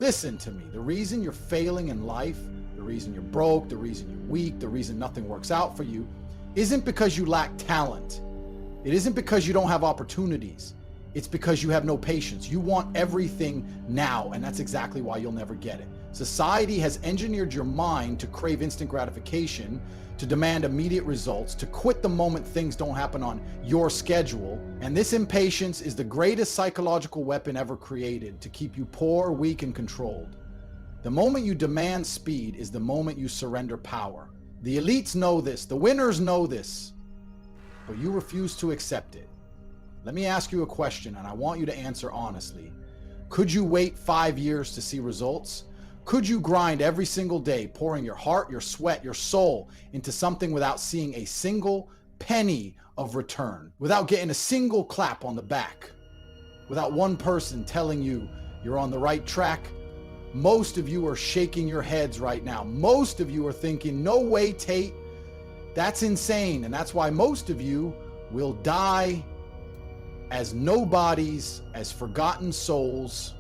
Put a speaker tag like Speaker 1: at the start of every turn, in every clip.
Speaker 1: Listen to me. The reason you're failing in life, the reason you're broke, the reason you're weak, the reason nothing works out for you, isn't because you lack talent. It isn't because you don't have opportunities. It's because you have no patience. You want everything now, and that's exactly why you'll never get it. Society has engineered your mind to crave instant gratification, to demand immediate results, to quit the moment things don't happen on your schedule. And this impatience is the greatest psychological weapon ever created to keep you poor, weak, and controlled. The moment you demand speed is the moment you surrender power. The elites know this, the winners know this, but you refuse to accept it. Let me ask you a question, and I want you to answer honestly. Could you wait 5 years to see results? Could you grind every single day, pouring your heart, your sweat, your soul into something without seeing a single penny of return, without getting a single clap on the back, without one person telling you you're on the right track? Most of you are shaking your heads right now. Most of you are thinking, no way, Tate, that's insane. And that's why most of you will die as nobodies, as forgotten souls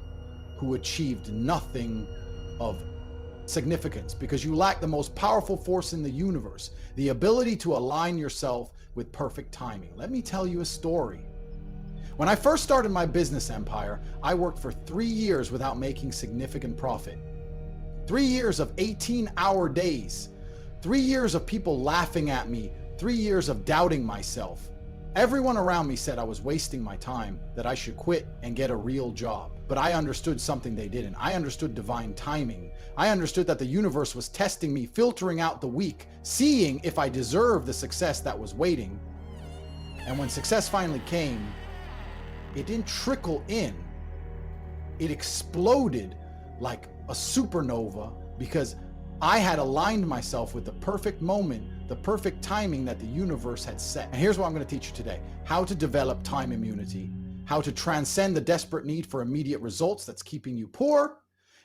Speaker 1: who achieved nothing of significance, because you lack the most powerful force in the universe, the ability to align yourself with perfect timing. Let me tell you a story. When I first started my business empire, I worked for 3 years without making significant profit. 3 years of 18-hour days. 3 years of people laughing at me. 3 years of doubting myself. Everyone around me said I was wasting my time, that I should quit and get a real job. But I understood something they didn't. I understood divine timing. I understood that the universe was testing me, filtering out the weak, seeing if I deserved the success that was waiting. And when success finally came, it didn't trickle in. It exploded like a supernova, because I had aligned myself with the perfect moment, the perfect timing that the universe had set. And here's what I'm going to teach you today: how to develop time immunity, how to transcend the desperate need for immediate results that's keeping you poor,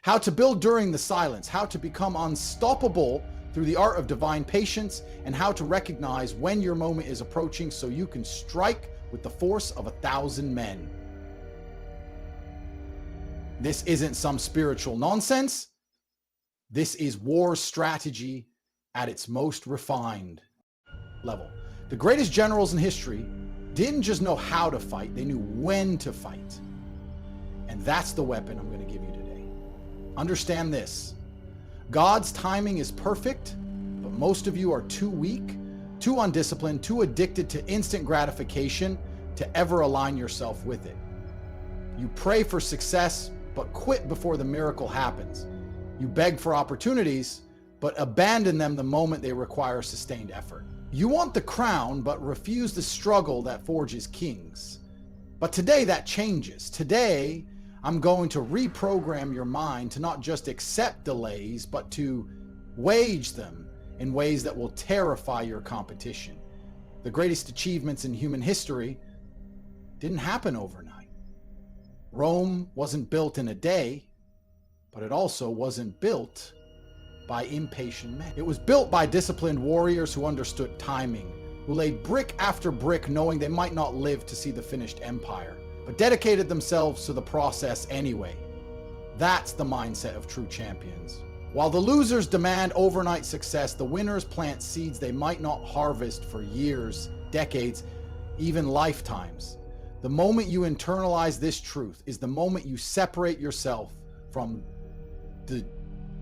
Speaker 1: how to build during the silence, how to become unstoppable through the art of divine patience, and how to recognize when your moment is approaching so you can strike with the force of 1,000 men. This isn't some spiritual nonsense. This is war strategy at its most refined level. The greatest generals in history didn't just know how to fight, they knew when to fight. And that's the weapon I'm going to give you today. Understand this: God's timing is perfect, but most of you are too weak, too undisciplined, too addicted to instant gratification to ever align yourself with it. You pray for success, but quit before the miracle happens. You beg for opportunities, but abandon them the moment they require sustained effort. You want the crown, but refuse the struggle that forges kings. But today that changes. Today, I'm going to reprogram your mind to not just accept delays, but to wage them in ways that will terrify your competition. The greatest achievements in human history didn't happen overnight. Rome wasn't built in a day, but it also wasn't built by impatient men. It was built by disciplined warriors who understood timing, who laid brick after brick knowing they might not live to see the finished empire, but dedicated themselves to the process anyway. That's the mindset of true champions. While the losers demand overnight success, the winners plant seeds they might not harvest for years, decades, even lifetimes. The moment you internalize this truth is the moment you separate yourself from the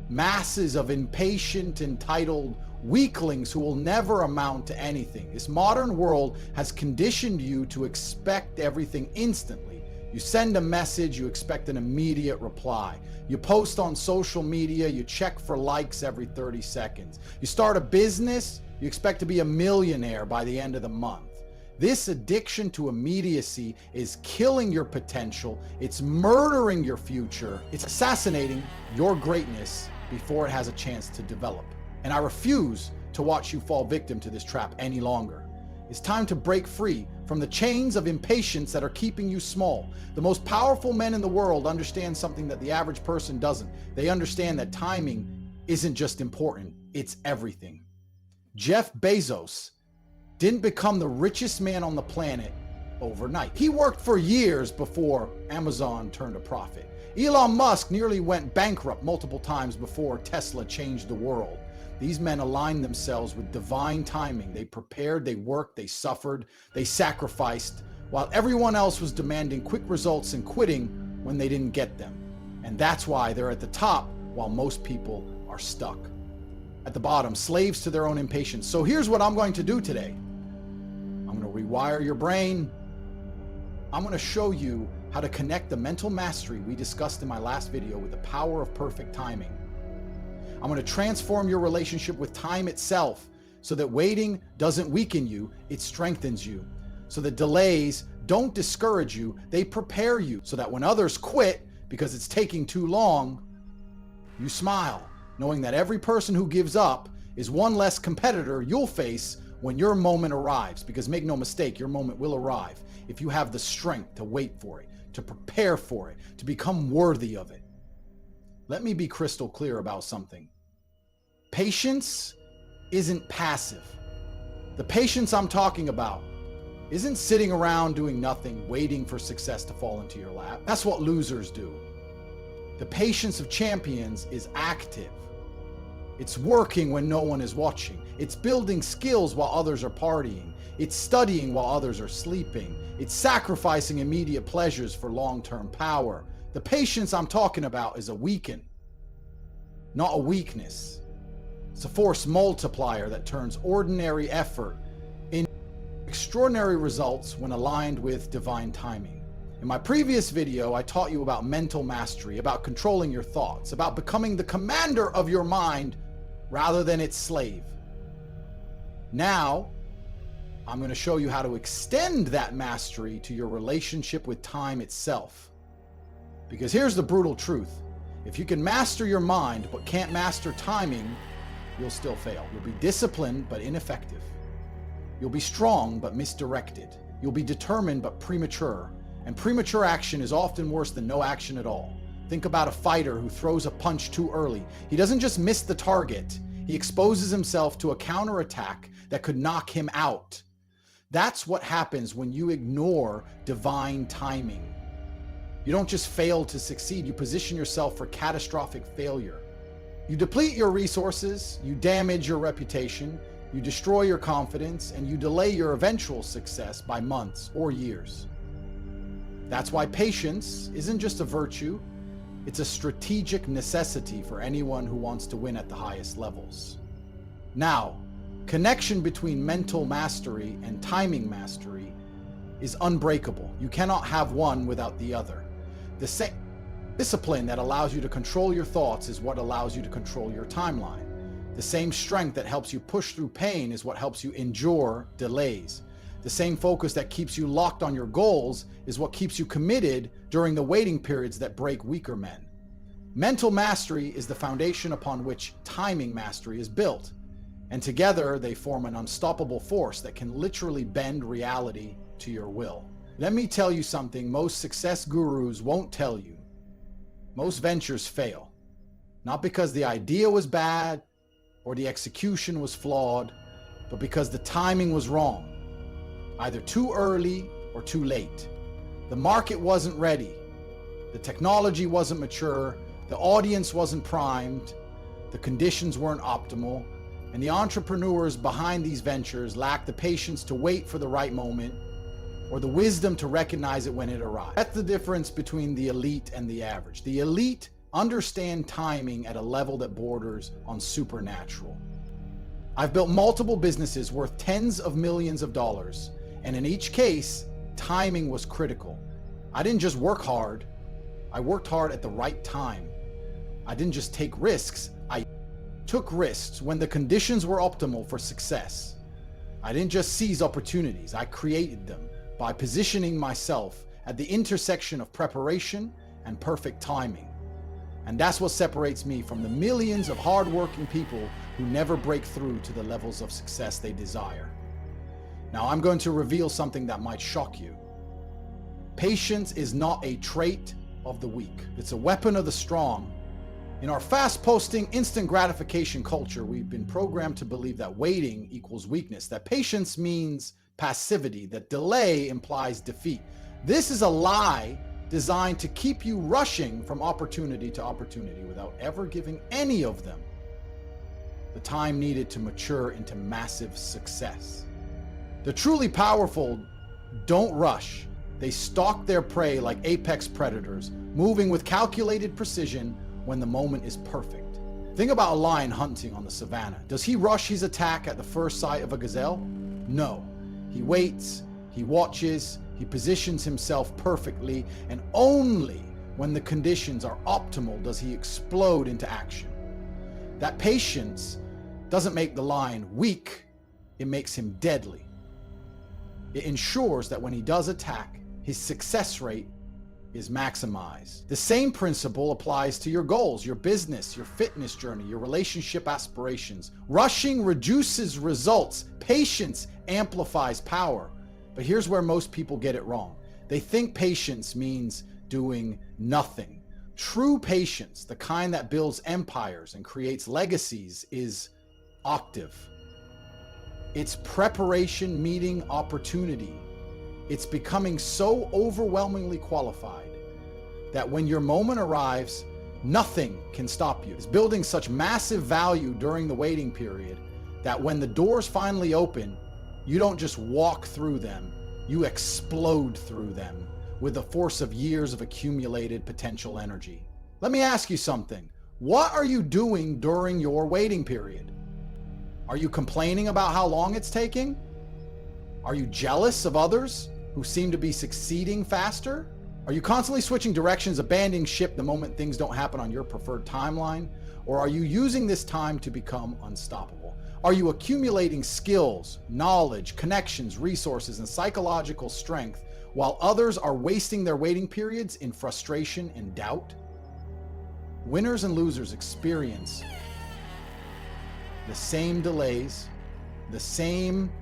Speaker 1: masses of impatient, entitled weaklings who will never amount to anything. This modern world has conditioned you to expect everything instantly. You send a message, you expect an immediate reply. You post on social media, you check for likes every 30 seconds. You start a business, you expect to be a millionaire by the end of the month. This addiction to immediacy is killing your potential. It's murdering your future. It's assassinating your greatness before it has a chance to develop. And I refuse to watch you fall victim to this trap any longer. It's time to break free from the chains of impatience that are keeping you small. The most powerful men in the world understand something that the average person doesn't. They understand that timing isn't just important, it's everything. Jeff Bezos didn't become the richest man on the planet overnight. He worked for years before Amazon turned a profit. Elon Musk nearly went bankrupt multiple times before Tesla changed the world. These men aligned themselves with divine timing. They prepared, they worked, they suffered, they sacrificed, while everyone else was demanding quick results and quitting when they didn't get them. And that's why they're at the top while most people are stuck at the bottom, slaves to their own impatience. So here's what I'm going to do today. I'm going to rewire your brain. I'm going to show you how to connect the mental mastery we discussed in my last video with the power of perfect timing. I'm going to transform your relationship with time itself so that waiting doesn't weaken you, it strengthens you. So that delays don't discourage you, they prepare you. So that when others quit because it's taking too long, you smile, knowing that every person who gives up is one less competitor you'll face when your moment arrives. Because make no mistake, your moment will arrive if you have the strength to wait for it, to prepare for it, to become worthy of it. Let me be crystal clear about something. Patience isn't passive. The patience I'm talking about isn't sitting around doing nothing, waiting for success to fall into your lap. That's what losers do. The patience of champions is active. It's working when no one is watching. It's building skills while others are partying. It's studying while others are sleeping. It's sacrificing immediate pleasures for long-term power. The patience I'm talking about is a weaken, not a weakness. It's a force multiplier that turns ordinary effort into extraordinary results when aligned with divine timing. In my previous video, I taught you about mental mastery, about controlling your thoughts, about becoming the commander of your mind rather than its slave. Now, I'm going to show you how to extend that mastery to your relationship with time itself. Because here's the brutal truth. If you can master your mind but can't master timing, you'll still fail. You'll be disciplined but ineffective. You'll be strong but misdirected. You'll be determined but premature. And premature action is often worse than no action at all. Think about a fighter who throws a punch too early. He doesn't just miss the target, he exposes himself to a counterattack that could knock him out. That's what happens when you ignore divine timing. You don't just fail to succeed, you position yourself for catastrophic failure. You deplete your resources, you damage your reputation, you destroy your confidence, and you delay your eventual success by months or years. That's why patience isn't just a virtue, it's a strategic necessity for anyone who wants to win at the highest levels. Now, connection between mental mastery and timing mastery is unbreakable. You cannot have one without the other. The same discipline that allows you to control your thoughts is what allows you to control your timeline. The same strength that helps you push through pain is what helps you endure delays. The same focus that keeps you locked on your goals is what keeps you committed during the waiting periods that break weaker men. Mental mastery is the foundation upon which timing mastery is built, and together they form an unstoppable force that can literally bend reality to your will. Let me tell you something most success gurus won't tell you. Most ventures fail, not because the idea was bad or the execution was flawed, but because the timing was wrong. Either too early or too late. The market wasn't ready. The technology wasn't mature. The audience wasn't primed. The conditions weren't optimal. And the entrepreneurs behind these ventures lacked the patience to wait for the right moment or the wisdom to recognize it when it arrived. That's the difference between the elite and the average. The elite understand timing at a level that borders on supernatural. I've built multiple businesses worth tens of millions of dollars. And in each case, timing was critical. I didn't just work hard, I worked hard at the right time. I didn't just take risks, I took risks when the conditions were optimal for success. I didn't just seize opportunities, I created them by positioning myself at the intersection of preparation and perfect timing. And that's what separates me from the millions of hardworking people who never break through to the levels of success they desire. Now, I'm going to reveal something that might shock you. Patience is not a trait of the weak. It's a weapon of the strong. In our fast-posting, instant gratification culture, we've been programmed to believe that waiting equals weakness, that patience means passivity, that delay implies defeat. This is a lie designed to keep you rushing from opportunity to opportunity without ever giving any of them the time needed to mature into massive success. The truly powerful don't rush. They stalk their prey like apex predators, moving with calculated precision when the moment is perfect. Think about a lion hunting on the savannah. Does he rush his attack at the first sight of a gazelle? No. He waits, he watches, he positions himself perfectly, and only when the conditions are optimal does he explode into action. That patience doesn't make the lion weak, it makes him deadly. It ensures that when he does attack, his success rate is maximized. The same principle applies to your goals, your business, your fitness journey, your relationship aspirations. Rushing reduces results. Patience amplifies power. But here's where most people get it wrong. They think patience means doing nothing. True patience, the kind that builds empires and creates legacies, is octave. It's preparation meeting opportunity. It's becoming so overwhelmingly qualified that when your moment arrives, nothing can stop you. It's building such massive value during the waiting period that when the doors finally open, you don't just walk through them, you explode through them with the force of years of accumulated potential energy. Let me ask you something. What are you doing during your waiting period? Are you complaining about how long it's taking? Are you jealous of others who seem to be succeeding faster? Are you constantly switching directions, abandoning ship the moment things don't happen on your preferred timeline? Or are you using this time to become unstoppable? Are you accumulating skills, knowledge, connections, resources, and psychological strength while others are wasting their waiting periods in frustration and doubt? Winners and losers experience the same delays, the same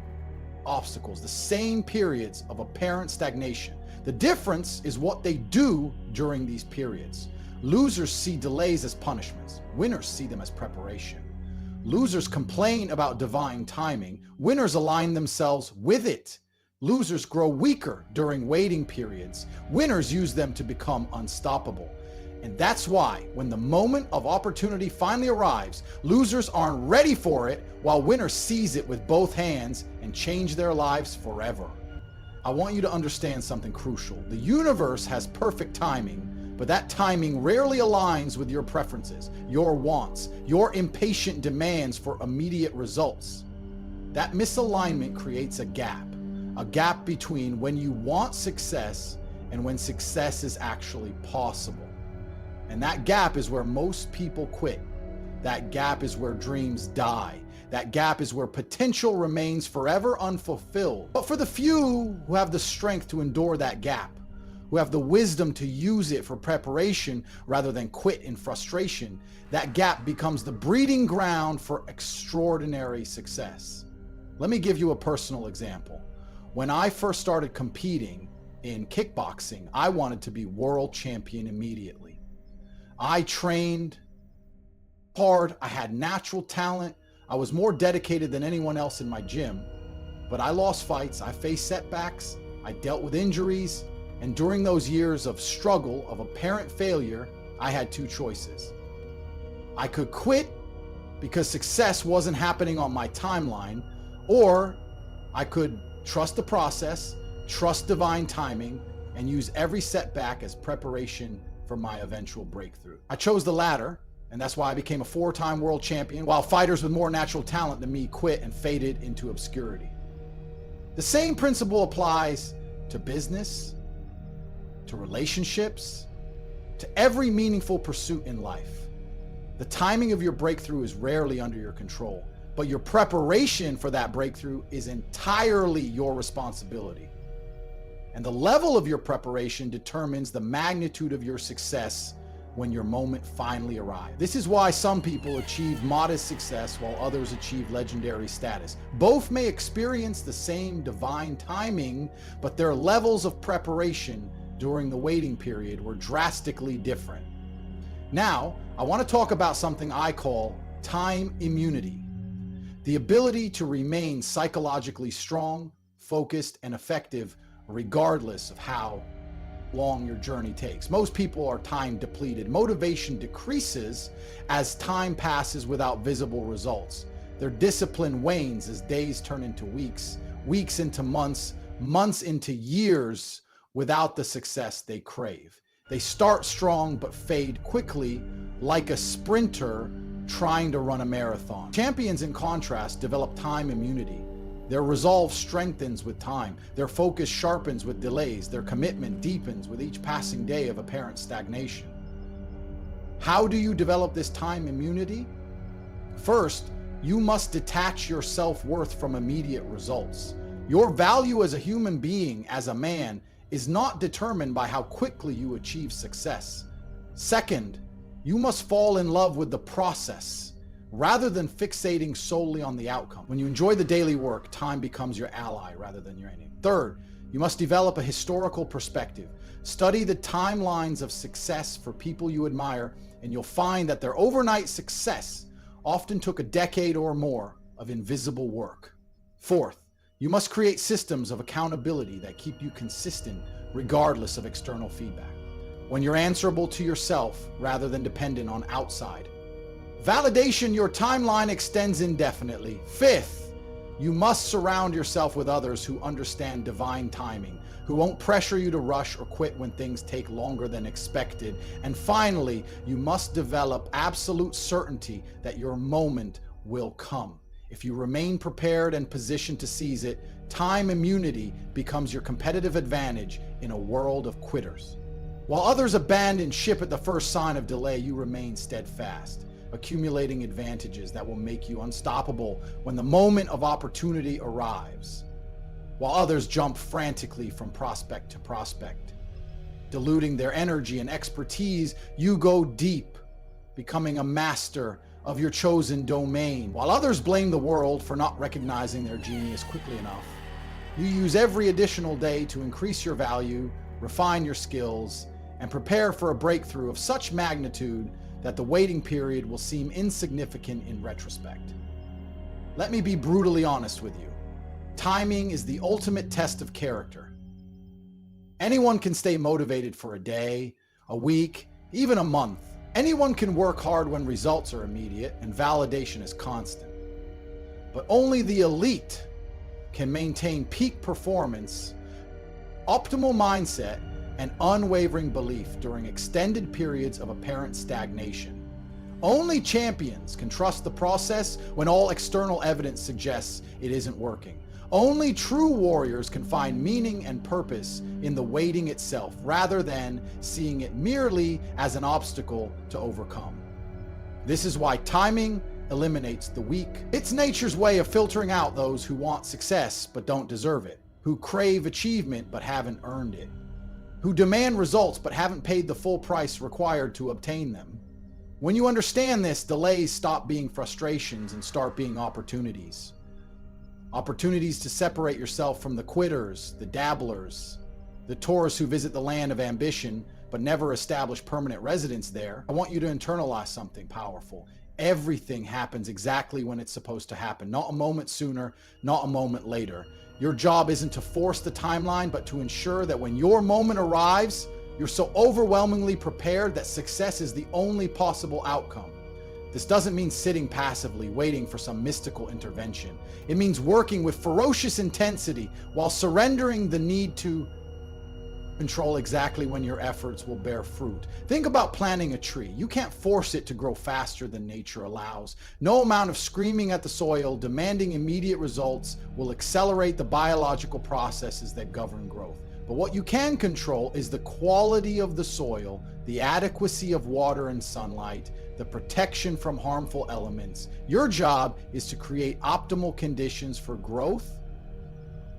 Speaker 1: obstacles, the same periods of apparent stagnation. The difference is what they do during these periods. Losers see delays as punishments. Winners see them as preparation. Losers complain about divine timing. Winners align themselves with it. Losers grow weaker during waiting periods. Winners use them to become unstoppable. And that's why, when the moment of opportunity finally arrives, losers aren't ready for it, while winners seize it with both hands and change their lives forever. I want you to understand something crucial. The universe has perfect timing, but that timing rarely aligns with your preferences, your wants, your impatient demands for immediate results. That misalignment creates a gap between when you want success and when success is actually possible. And that gap is where most people quit. That gap is where dreams die. That gap is where potential remains forever unfulfilled. But for the few who have the strength to endure that gap, who have the wisdom to use it for preparation rather than quit in frustration, that gap becomes the breeding ground for extraordinary success. Let me give you a personal example. When I first started competing in kickboxing, I wanted to be world champion immediately. I trained hard, I had natural talent, I was more dedicated than anyone else in my gym, but I lost fights, I faced setbacks, I dealt with injuries, and during those years of struggle, of apparent failure, I had two choices. I could quit because success wasn't happening on my timeline, or I could trust the process, trust divine timing, and use every setback as preparation for my eventual breakthrough. I chose the latter, and that's why I became a 4-time world champion, while fighters with more natural talent than me quit and faded into obscurity. The same principle applies to business, to relationships, to every meaningful pursuit in life. The timing of your breakthrough is rarely under your control, but your preparation for that breakthrough is entirely your responsibility. And the level of your preparation determines the magnitude of your success when your moment finally arrives. This is why some people achieve modest success while others achieve legendary status. Both may experience the same divine timing, but their levels of preparation during the waiting period were drastically different. Now, I want to talk about something I call time immunity. The ability to remain psychologically strong, focused, and effective regardless of how long your journey takes. Most people are time depleted. Motivation decreases as time passes without visible results. Their discipline wanes as days turn into weeks, weeks into months, months into years without the success they crave. They start strong but fade quickly, like a sprinter trying to run a marathon. Champions, in contrast, develop time immunity. Their resolve strengthens with time. Their focus sharpens with delays. Their commitment deepens with each passing day of apparent stagnation. How do you develop this time immunity? First, you must detach your self-worth from immediate results. Your value as a human being, as a man, is not determined by how quickly you achieve success. Second, you must fall in love with the process rather than fixating solely on the outcome. When you enjoy the daily work, time becomes your ally rather than your enemy. Third, you must develop a historical perspective. Study the timelines of success for people you admire, and you'll find that their overnight success often took a decade or more of invisible work. Fourth, you must create systems of accountability that keep you consistent regardless of external feedback. When you're answerable to yourself rather than dependent on outside validation, your timeline extends indefinitely. Fifth, you must surround yourself with others who understand divine timing, who won't pressure you to rush or quit when things take longer than expected. And finally, you must develop absolute certainty that your moment will come. If you remain prepared and positioned to seize it, time immunity becomes your competitive advantage in a world of quitters. While others abandon ship at the first sign of delay, you remain steadfast, accumulating advantages that will make you unstoppable when the moment of opportunity arrives. While others jump frantically from prospect to prospect, diluting their energy and expertise, you go deep, becoming a master of your chosen domain. While others blame the world for not recognizing their genius quickly enough, you use every additional day to increase your value, refine your skills, and prepare for a breakthrough of such magnitude that the waiting period will seem insignificant in retrospect. Let me be brutally honest with you. Timing is the ultimate test of character. Anyone can stay motivated for a day, a week, even a month. Anyone can work hard when results are immediate and validation is constant. But only the elite can maintain peak performance, optimal mindset, and unwavering belief during extended periods of apparent stagnation. Only champions can trust the process when all external evidence suggests it isn't working. Only true warriors can find meaning and purpose in the waiting itself, rather than seeing it merely as an obstacle to overcome. This is why timing eliminates the weak. It's nature's way of filtering out those who want success but don't deserve it, who crave achievement but haven't earned it, who demand results but haven't paid the full price required to obtain them. When you understand this, delays stop being frustrations and start being opportunities. Opportunities to separate yourself from the quitters, the dabblers, the tourists who visit the land of ambition but never establish permanent residence there. I want you to internalize something powerful. Everything happens exactly when it's supposed to happen, not a moment sooner, not a moment later. Your job isn't to force the timeline, but to ensure that when your moment arrives, you're so overwhelmingly prepared that success is the only possible outcome. This doesn't mean sitting passively, waiting for some mystical intervention. It means working with ferocious intensity while surrendering the need to control exactly when your efforts will bear fruit. Think about planting a tree. You can't force it to grow faster than nature allows. No amount of screaming at the soil, demanding immediate results, will accelerate the biological processes that govern growth. But what you can control is the quality of the soil, the adequacy of water and sunlight, the protection from harmful elements. Your job is to create optimal conditions for growth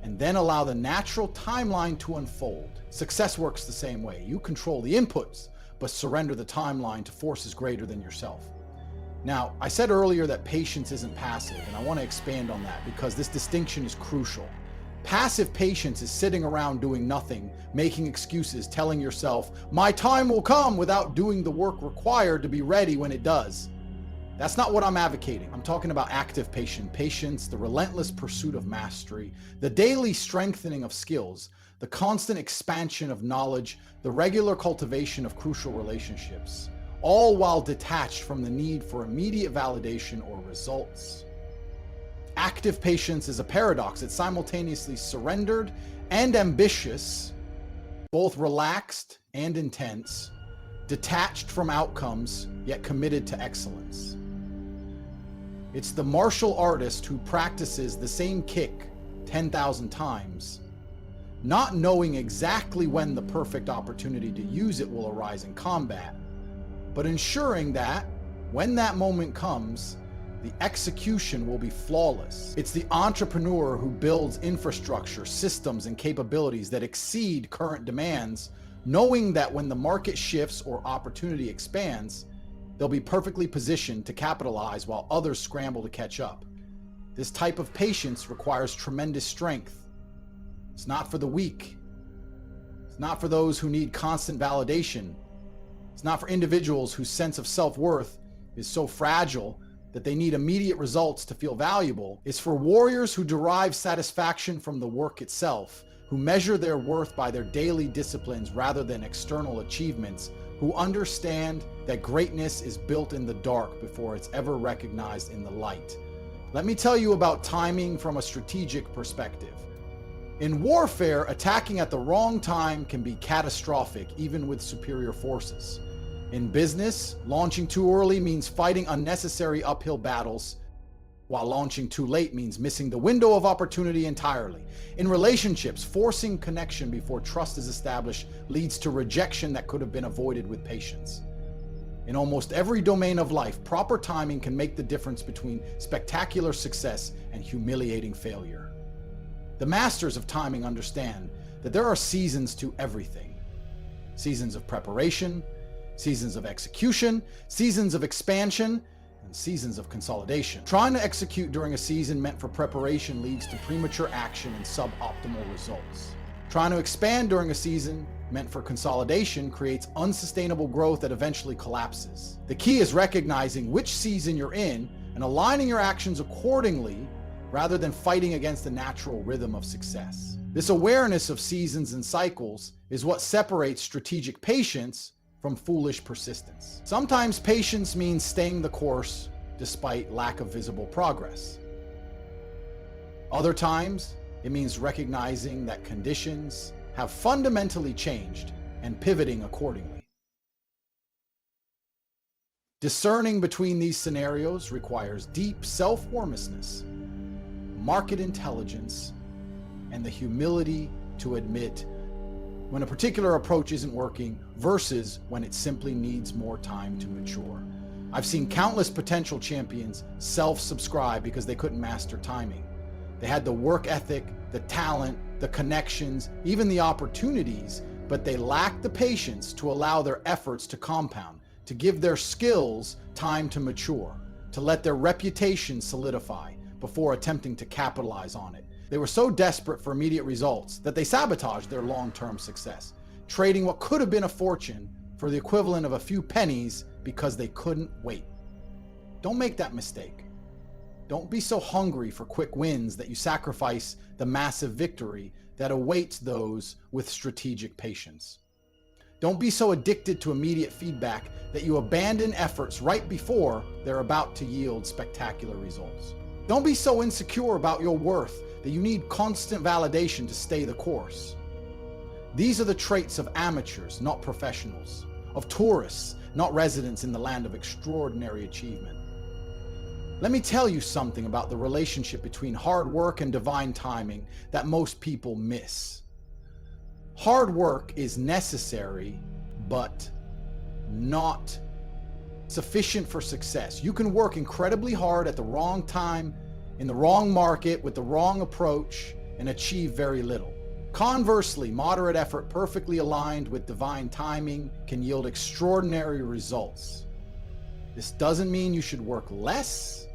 Speaker 1: and then allow the natural timeline to unfold. Success works the same way. You control the inputs, but surrender the timeline to forces greater than yourself. Now, I said earlier that patience isn't passive, and I want to expand on that because this distinction is crucial. Passive patience is sitting around doing nothing, making excuses, telling yourself, "My time will come," without doing the work required to be ready when it does. That's not what I'm advocating. I'm talking about active patience, the relentless pursuit of mastery, the daily strengthening of skills, the constant expansion of knowledge, the regular cultivation of crucial relationships, all while detached from the need for immediate validation or results. Active patience is a paradox. It's simultaneously surrendered and ambitious, both relaxed and intense, detached from outcomes, yet committed to excellence. It's the martial artist who practices the same kick 10,000 times, not knowing exactly when the perfect opportunity to use it will arise in combat, but ensuring that when that moment comes, the execution will be flawless. It's the entrepreneur who builds infrastructure, systems, and capabilities that exceed current demands, knowing that when the market shifts or opportunity expands, they'll be perfectly positioned to capitalize while others scramble to catch up. This type of patience requires tremendous strength. It's not for the weak. It's not for those who need constant validation. It's not for individuals whose sense of self-worth is so fragile that they need immediate results to feel valuable. It's for warriors who derive satisfaction from the work itself, who measure their worth by their daily disciplines rather than external achievements, who understand that greatness is built in the dark before it's ever recognized in the light. Let me tell you about timing from a strategic perspective. In warfare, attacking at the wrong time can be catastrophic, even with superior forces. In business, launching too early means fighting unnecessary uphill battles, while launching too late means missing the window of opportunity entirely. In relationships, forcing connection before trust is established leads to rejection that could have been avoided with patience. In almost every domain of life, proper timing can make the difference between spectacular success and humiliating failure. The masters of timing understand that there are seasons to everything. Seasons of preparation, seasons of execution, seasons of expansion, and seasons of consolidation. Trying to execute during a season meant for preparation leads to premature action and suboptimal results. Trying to expand during a season meant for consolidation creates unsustainable growth that eventually collapses. The key is recognizing which season you're in and aligning your actions accordingly rather than fighting against the natural rhythm of success. This awareness of seasons and cycles is what separates strategic patience from foolish persistence. Sometimes patience means staying the course despite lack of visible progress. Other times, it means recognizing that conditions have fundamentally changed and pivoting accordingly. Discerning between these scenarios requires deep self-awareness, market intelligence, and the humility to admit when a particular approach isn't working versus when it simply needs more time to mature. I've seen countless potential champions self-subscribe because they couldn't master timing. They had the work ethic, the talent, the connections, even the opportunities, but they lacked the patience to allow their efforts to compound, to give their skills time to mature, to let their reputation solidify before attempting to capitalize on it. They were so desperate for immediate results that they sabotaged their long-term success, trading what could have been a fortune for the equivalent of a few pennies because they couldn't wait. Don't make that mistake. Don't be so hungry for quick wins that you sacrifice the massive victory that awaits those with strategic patience. Don't be so addicted to immediate feedback that you abandon efforts right before they're about to yield spectacular results. Don't be so insecure about your worth that you need constant validation to stay the course. These are the traits of amateurs, not professionals, of tourists, not residents in the land of extraordinary achievement. Let me tell you something about the relationship between hard work and divine timing that most people miss. Hard work is necessary, but not sufficient for success. You can work incredibly hard at the wrong time, in the wrong market, with the wrong approach, and achieve very little. Conversely, moderate effort perfectly aligned with divine timing can yield extraordinary results. This doesn't mean you should work less.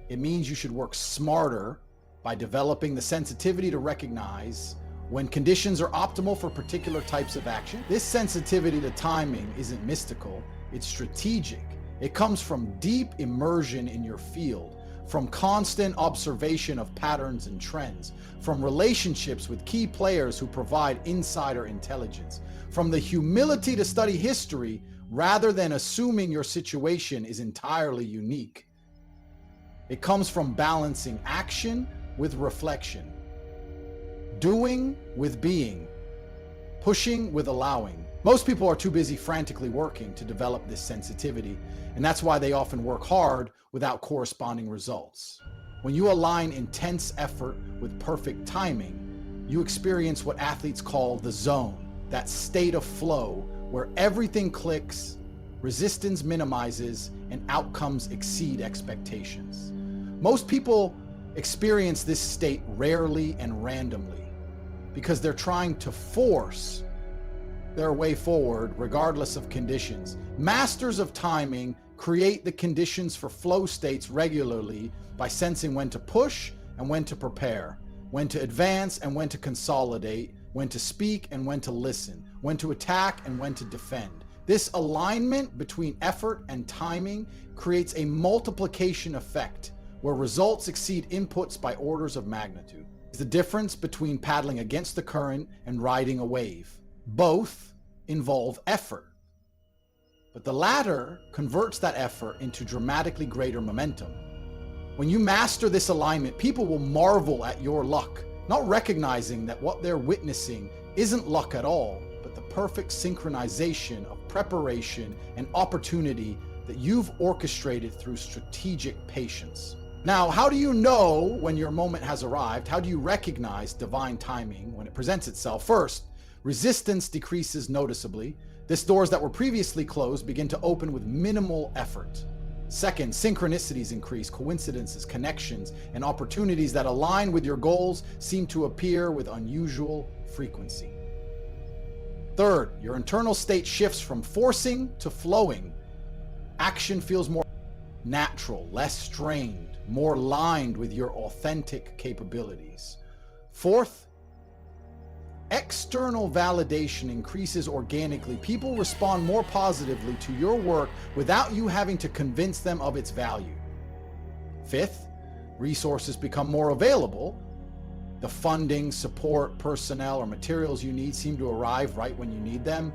Speaker 1: It means you should work smarter by developing the sensitivity to recognize when conditions are optimal for particular types of action. This sensitivity to timing isn't mystical, it's strategic. It comes from deep immersion in your field, from constant observation of patterns and trends, from relationships with key players who provide insider intelligence, from the humility to study history rather than assuming your situation is entirely unique. It comes from balancing action with reflection, doing with being, pushing with allowing. Most people are too busy frantically working to develop this sensitivity, and that's why they often work hard without corresponding results. When you align intense effort with perfect timing, you experience what athletes call the zone, that state of flow where everything clicks, resistance minimizes, and outcomes exceed expectations. Most people experience this state rarely and randomly because they're trying to force their way forward regardless of conditions. Masters of timing create the conditions for flow states regularly by sensing when to push and when to prepare, when to advance and when to consolidate, when to speak and when to listen, when to attack and when to defend. This alignment between effort and timing creates a multiplication effect where results exceed inputs by orders of magnitude. It's the difference between paddling against the current and riding a wave. Both involve effort, but the latter converts that effort into dramatically greater momentum. When you master this alignment, people will marvel at your luck, not recognizing that what they're witnessing isn't luck at all, but the perfect synchronization of preparation and opportunity that you've orchestrated through strategic patience. Now, how do you know when your moment has arrived? How do you recognize divine timing when it presents itself? First, resistance decreases noticeably. This doors that were previously closed begin to open with minimal effort. Second, synchronicities increase. Coincidences, connections, and opportunities that align with your goals seem to appear with unusual frequency. Third, your internal state shifts from forcing to flowing. Action feels more natural, less strained, more aligned with your authentic capabilities. Fourth, external validation increases organically. People respond more positively to your work without you having to convince them of its value. Fifth, resources become more available. The funding, support, personnel, or materials you need seem to arrive right when you need them.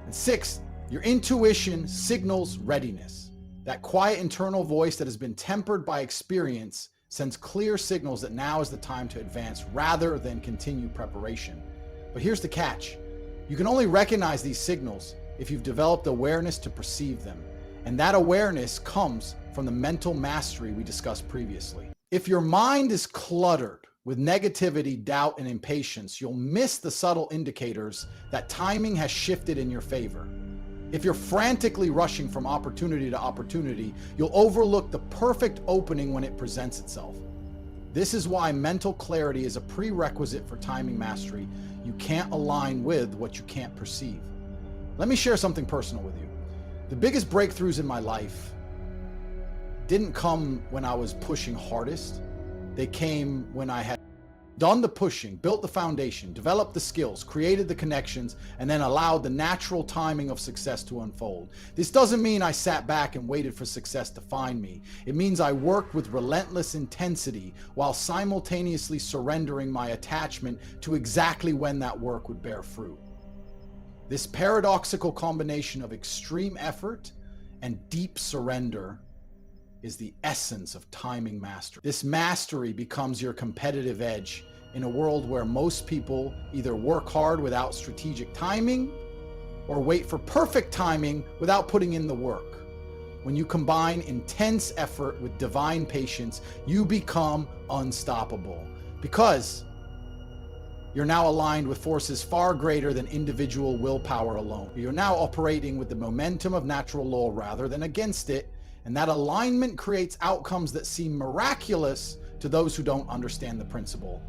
Speaker 1: And sixth, your intuition signals readiness. That quiet internal voice that has been tempered by experience sends clear signals that now is the time to advance rather than continue preparation. But here's the catch. You can only recognize these signals if you've developed awareness to perceive them. And that awareness comes from the mental mastery we discussed previously. If your mind is cluttered with negativity, doubt, and impatience, you'll miss the subtle indicators that timing has shifted in your favor. If you're frantically rushing from opportunity to opportunity, you'll overlook the perfect opening when it presents itself. This is why mental clarity is a prerequisite for timing mastery. You can't align with what you can't perceive. Let me share something personal with you. The biggest breakthroughs in my life didn't come when I was pushing hardest. They came when I had done the pushing, built the foundation, developed the skills, created the connections, and then allowed the natural timing of success to unfold. This doesn't mean I sat back and waited for success to find me. It means I worked with relentless intensity while simultaneously surrendering my attachment to exactly when that work would bear fruit. This paradoxical combination of extreme effort and deep surrender is the essence of timing mastery. This mastery becomes your competitive edge in a world where most people either work hard without strategic timing or wait for perfect timing without putting in the work. When you combine intense effort with divine patience, you become unstoppable because you're now aligned with forces far greater than individual willpower alone. You're now operating with the momentum of natural law rather than against it. And that alignment creates outcomes that seem miraculous to those who don't understand the principle.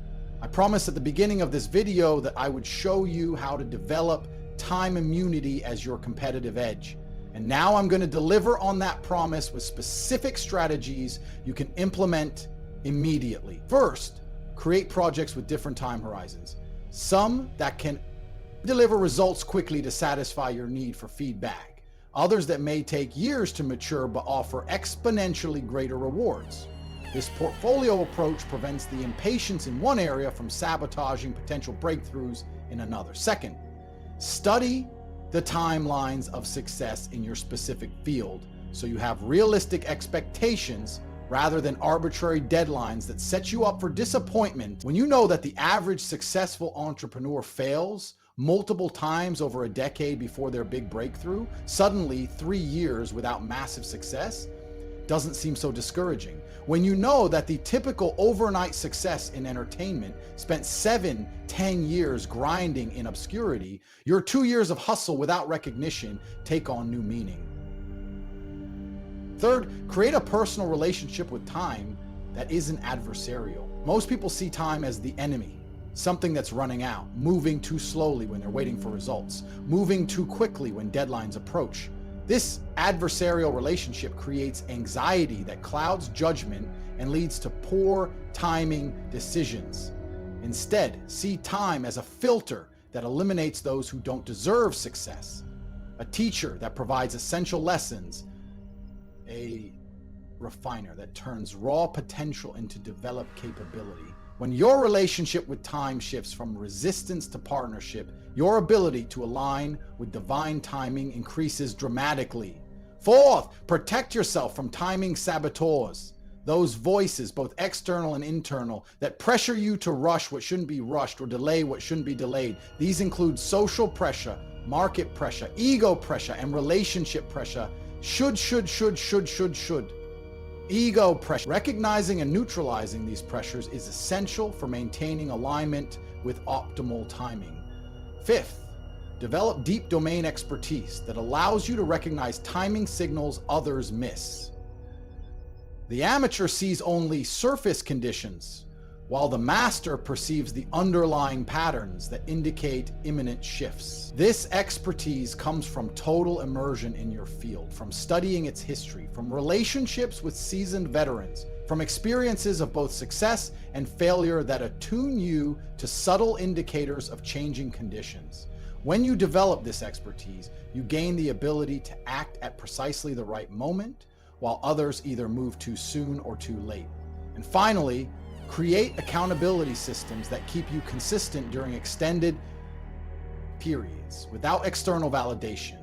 Speaker 1: I promised at the beginning of this video that I would show you how to develop time immunity as your competitive edge. And now I'm going to deliver on that promise with specific strategies you can implement immediately. First, create projects with different time horizons. Some that can deliver results quickly to satisfy your need for feedback. Others that may take years to mature but offer exponentially greater rewards. This portfolio approach prevents the impatience in one area from sabotaging potential breakthroughs in another. Second, study the timelines of success in your specific field so you have realistic expectations rather than arbitrary deadlines that set you up for disappointment. When you know that the average successful entrepreneur fails multiple times over a decade before their big breakthrough, suddenly 3 years without massive success doesn't seem so discouraging. When you know that the typical overnight success in entertainment spent 7-10 years grinding in obscurity, your 2 years of hustle without recognition take on new meaning. Third, create a personal relationship with time that isn't adversarial. Most people see time as the enemy, something that's running out, moving too slowly when they're waiting for results, moving too quickly when deadlines approach. This adversarial relationship creates anxiety that clouds judgment and leads to poor timing decisions. Instead, see time as a filter that eliminates those who don't deserve success, a teacher that provides essential lessons, a refiner that turns raw potential into developed capability. When your relationship with time shifts from resistance to partnership, your ability to align with divine timing increases dramatically. Fourth, protect yourself from timing saboteurs, those voices, both external and internal, that pressure you to rush what shouldn't be rushed or delay what shouldn't be delayed. These include social pressure, market pressure, ego pressure, and relationship pressure. Should. Ego pressure. Recognizing and neutralizing these pressures is essential for maintaining alignment with optimal timing. Fifth, develop deep domain expertise that allows you to recognize timing signals others miss. The amateur sees only surface conditions, while the master perceives the underlying patterns that indicate imminent shifts. This expertise comes from total immersion in your field, from studying its history, from relationships with seasoned veterans, from experiences of both success and failure that attune you to subtle indicators of changing conditions. When you develop this expertise, you gain the ability to act at precisely the right moment, while others either move too soon or too late. And finally, create accountability systems that keep you consistent during extended periods without external validation.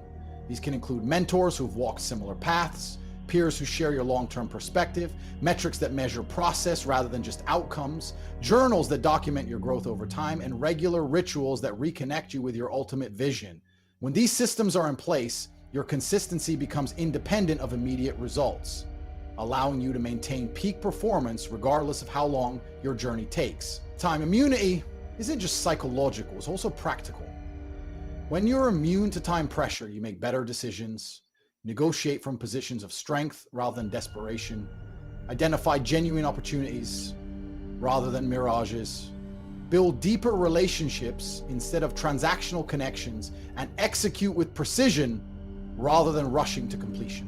Speaker 1: These can include mentors who've walked similar paths, peers who share your long-term perspective, metrics that measure process rather than just outcomes, journals that document your growth over time, and regular rituals that reconnect you with your ultimate vision. When these systems are in place, your consistency becomes independent of immediate results, allowing you to maintain peak performance regardless of how long your journey takes. Time immunity isn't just psychological, it's also practical. When you're immune to time pressure, you make better decisions, negotiate from positions of strength rather than desperation, identify genuine opportunities rather than mirages, build deeper relationships instead of transactional connections, and execute with precision rather than rushing to completion.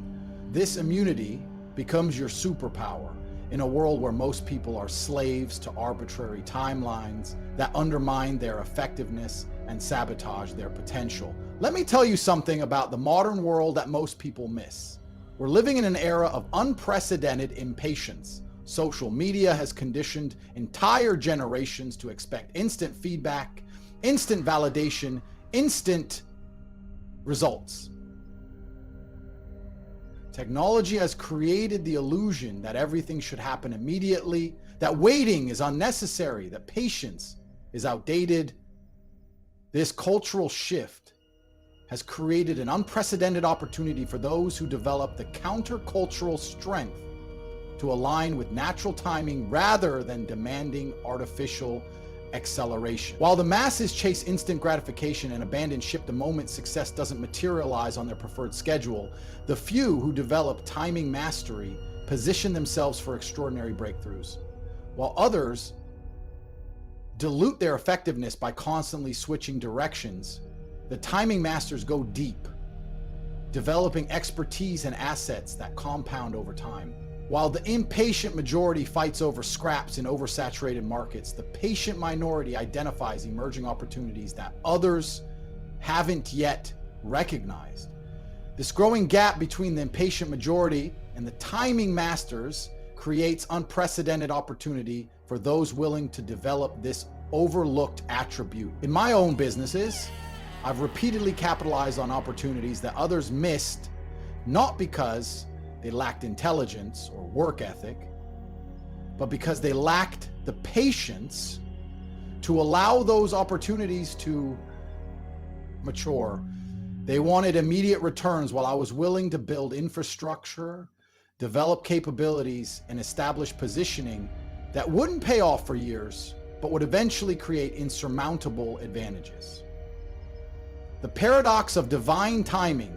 Speaker 1: This immunity becomes your superpower in a world where most people are slaves to arbitrary timelines that undermine their effectiveness and sabotage their potential. Let me tell you something about the modern world that most people miss. We're living in an era of unprecedented impatience. Social media has conditioned entire generations to expect instant feedback, instant validation, instant results. Technology has created the illusion that everything should happen immediately, that waiting is unnecessary, that patience is outdated. This cultural shift has created an unprecedented opportunity for those who develop the countercultural strength to align with natural timing rather than demanding artificial acceleration. While the masses chase instant gratification and abandon ship the moment success doesn't materialize on their preferred schedule, the few who develop timing mastery position themselves for extraordinary breakthroughs, while others dilute their effectiveness by constantly switching directions. The timing masters go deep, developing expertise and assets that compound over time. While the impatient majority fights over scraps in oversaturated markets, the patient minority identifies emerging opportunities that others haven't yet recognized. This growing gap between the impatient majority and the timing masters creates unprecedented opportunity for those willing to develop this overlooked attribute. In my own businesses, I've repeatedly capitalized on opportunities that others missed, not because they lacked intelligence or work ethic, but because they lacked the patience to allow those opportunities to mature. They wanted immediate returns while I was willing to build infrastructure, develop capabilities, and establish positioning that wouldn't pay off for years, but would eventually create insurmountable advantages. The paradox of divine timing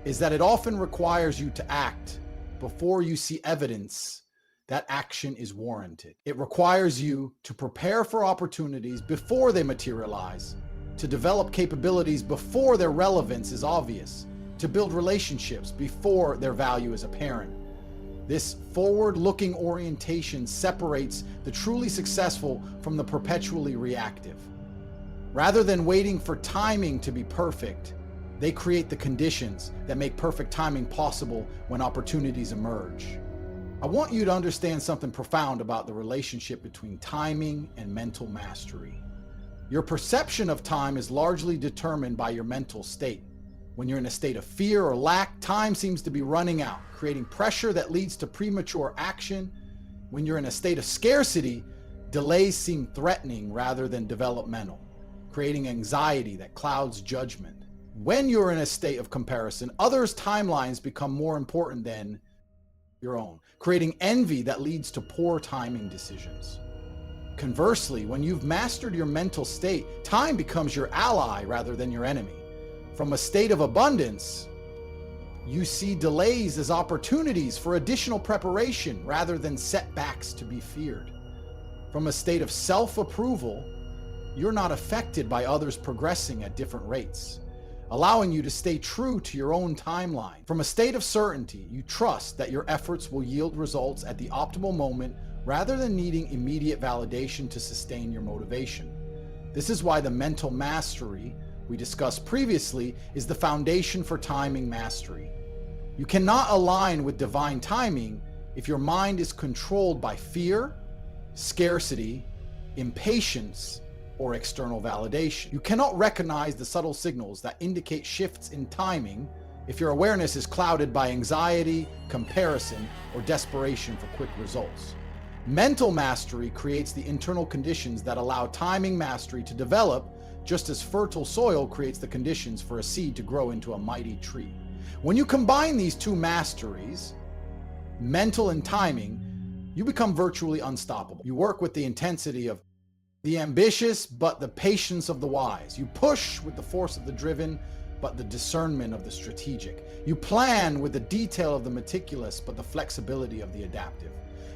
Speaker 1: is that it often requires you to act before you see evidence that action is warranted. It requires you to prepare for opportunities before they materialize, to develop capabilities before their relevance is obvious, to build relationships before their value is apparent. This forward-looking orientation separates the truly successful from the perpetually reactive. Rather than waiting for timing to be perfect, they create the conditions that make perfect timing possible when opportunities emerge. I want you to understand something profound about the relationship between timing and mental mastery. Your perception of time is largely determined by your mental state. When you're in a state of fear or lack, time seems to be running out, creating pressure that leads to premature action. When you're in a state of scarcity, delays seem threatening rather than developmental, creating anxiety that clouds judgment. When you're in a state of comparison, others' timelines become more important than your own, creating envy that leads to poor timing decisions. Conversely, when you've mastered your mental state, time becomes your ally rather than your enemy. From a state of abundance, you see delays as opportunities for additional preparation rather than setbacks to be feared. From a state of self-approval, you're not affected by others progressing at different rates, allowing you to stay true to your own timeline. From a state of certainty, you trust that your efforts will yield results at the optimal moment rather than needing immediate validation to sustain your motivation. This is why the mental mastery we discussed previously is the foundation for timing mastery. You cannot align with divine timing if your mind is controlled by fear, scarcity, impatience, or external validation. You cannot recognize the subtle signals that indicate shifts in timing if your awareness is clouded by anxiety, comparison, or desperation for quick results. Mental mastery creates the internal conditions that allow timing mastery to develop, just as fertile soil creates the conditions for a seed to grow into a mighty tree. When you combine these two masteries, mental and timing, you become virtually unstoppable. You work with the intensity of the ambitious, but the patience of the wise. You push with the force of the driven, but the discernment of the strategic. You plan with the detail of the meticulous, but the flexibility of the adaptive.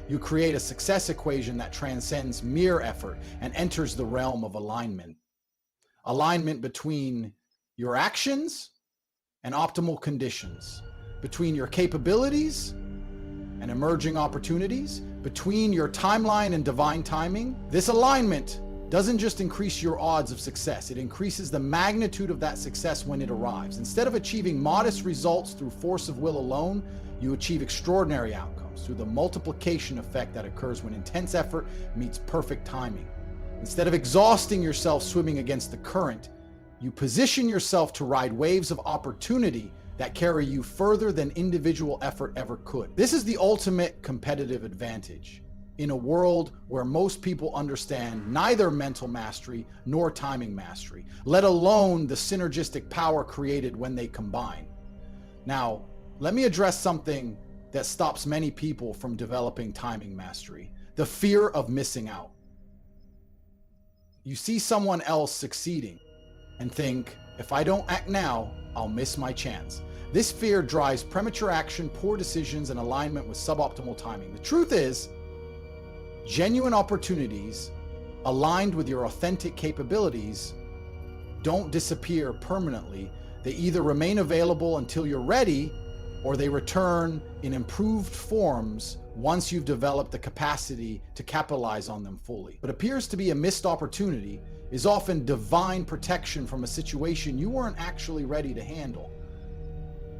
Speaker 1: You create a success equation that transcends mere effort and enters the realm of alignment. Alignment between your actions and optimal conditions, between your capabilities and emerging opportunities, between your timeline and divine timing. This alignment doesn't just increase your odds of success, it increases the magnitude of that success when it arrives. Instead of achieving modest results through force of will alone, you achieve extraordinary outcomes through the multiplication effect that occurs when intense effort meets perfect timing. Instead of exhausting yourself swimming against the current, you position yourself to ride waves of opportunity that carry you further than individual effort ever could. This is the ultimate competitive advantage in a world where most people understand neither mental mastery nor timing mastery, let alone the synergistic power created when they combine. Now, let me address something that stops many people from developing timing mastery: the fear of missing out. You see someone else succeeding and think, if I don't act now, I'll miss my chance. This fear drives premature action, poor decisions, and alignment with suboptimal timing. The truth is, genuine opportunities aligned with your authentic capabilities don't disappear permanently. They either remain available until you're ready, or they return in improved forms once you've developed the capacity to capitalize on them fully. What appears to be a missed opportunity is often divine protection from a situation you weren't actually ready to handle.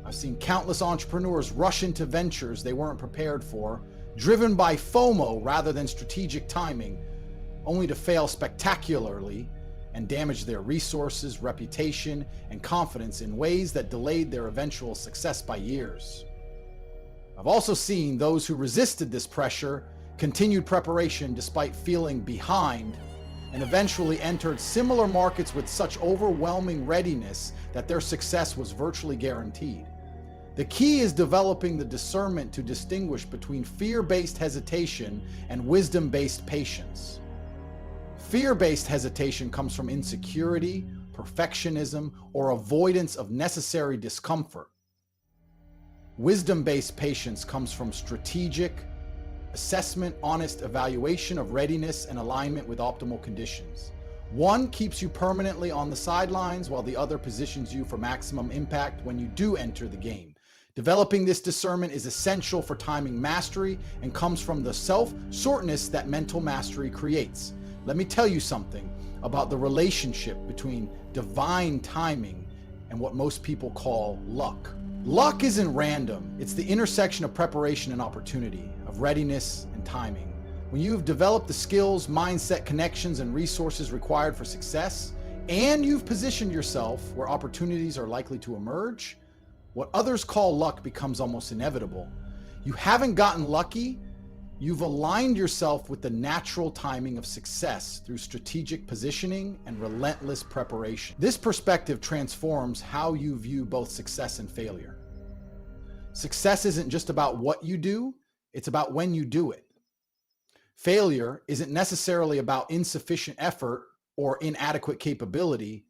Speaker 1: I've seen countless entrepreneurs rush into ventures they weren't prepared for, driven by FOMO rather than strategic timing, only to fail spectacularly and damage their resources, reputation, and confidence in ways that delayed their eventual success by years. I've also seen those who resisted this pressure, continued preparation despite feeling behind, and eventually entered similar markets with such overwhelming readiness that their success was virtually guaranteed. The key is developing the discernment to distinguish between fear-based hesitation and wisdom-based patience. Fear-based hesitation comes from insecurity, perfectionism, or avoidance of necessary discomfort. Wisdom-based patience comes from strategic assessment, honest evaluation of readiness and alignment with optimal conditions. One keeps you permanently on the sidelines while the other positions you for maximum impact when you do enter the game. Developing this discernment is essential for timing mastery and comes from the self-shortness that mental mastery creates. Let me tell you something about the relationship between divine timing and what most people call luck. Luck isn't random. It's the intersection of preparation and opportunity, of readiness and timing. When you've developed the skills, mindset, connections, and resources required for success, and you've positioned yourself where opportunities are likely to emerge, what others call luck becomes almost inevitable. You haven't gotten lucky. You've aligned yourself with the natural timing of success through strategic positioning and relentless preparation. This perspective transforms how you view both success and failure. Success isn't just about what you do, it's about when you do it. Failure isn't necessarily about insufficient effort or inadequate capability.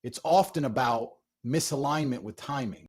Speaker 1: It's often about misalignment with timing.